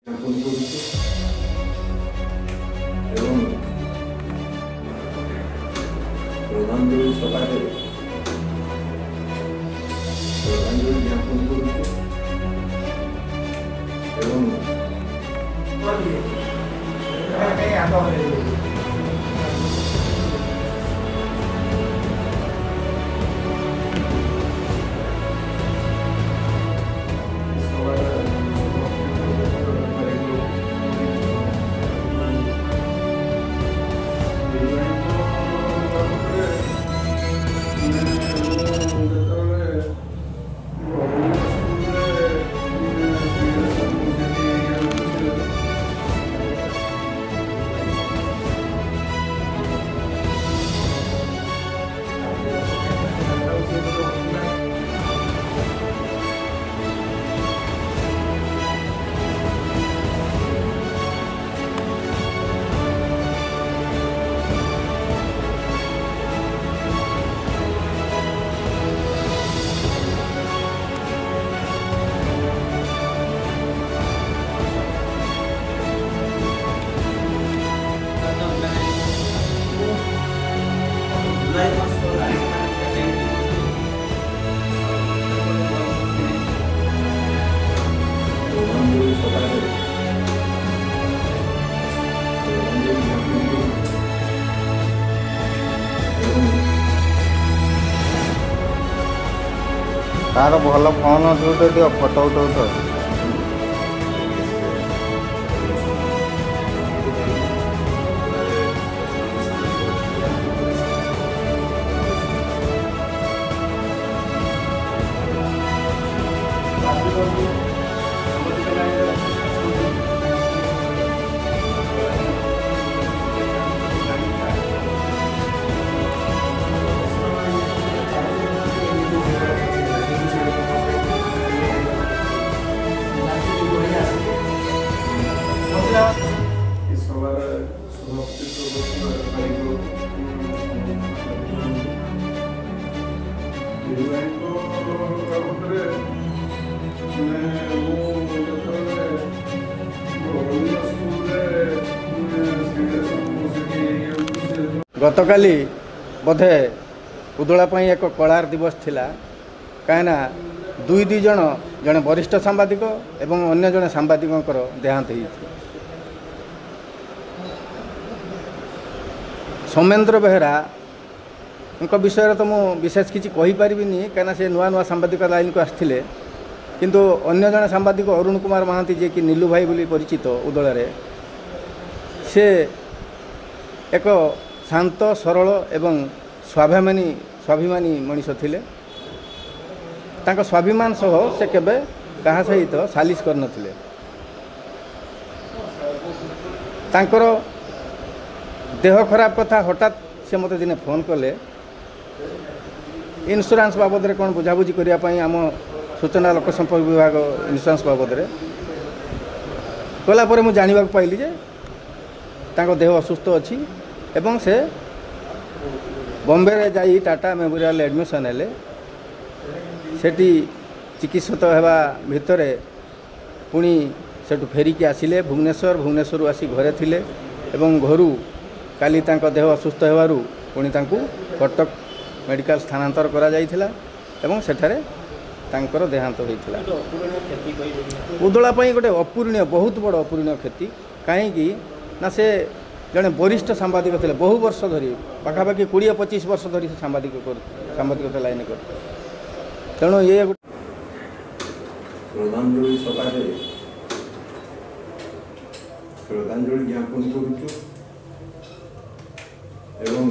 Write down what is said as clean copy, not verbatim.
श्रद्धांजलि सभारे श्रद्धांजलि ज्ञापन तार भल फोन जो फोटो उठाऊ गतकाली बोधे उदोला एक कलार दिवस थिला कहीं दुई दुई जन जड़े वरिष्ठ सांबादिक एवं अन्य जड़े सांबादिकों देहांत हो सौमेन्द्र बेहरा विषय तो मुझे विशेष किसी कहीपरि कहीं से नुआ नुआ सांबादिक लाइन को आसते किंतु अन्य जड़े सांबादिक अरुण कुमार महांती जे कि नीलू भाई बोली परिचित उदोल से एक शांत सरल एवं स्वाभिमानी मनीष थिले तांको स्वाभिमान सह से केबे कहा सहित सालिश कर नथिले तांकर देह खराब कथा हठात से मते दिने फोन कले इन्शुरांस बाबद रे कोन बुझाबुझी करिया पई आम सूचना लोक संपर्क विभाग इन्शुरांस बाबद रे कला परे मु जानिबा पाइली जे तांको देह असुस्थ अछि एवं से बॉम्बे रे जाई टाटा मेमोरियल एडमिशन हेले सेठी चिकित्सित होगा भितर पुणी सेठू फेरिकी आसिले भुवनेश्वर आसी घरे थिले एवं घरू काली तांको देह असुस्थ होवारू पुणी तांको कटक मेडिकल स्थानांतर करा जाइथिला एवं सेठारे तांकर देहांत होइथिला। उदोला पई गोटे अपूरणीय बहुत बड़ अपूरणीय क्षति कहीं ना से जड़े वरिष्ठ सांबादिक थे बहु वर्ष धरी पाखापाखि 20-25 वर्ष धरी सांबादिकता लाइन कर तेणु ये श्रद्धांजलि सभारे श्रद्धांजलि ज्ञापन करुचु एवं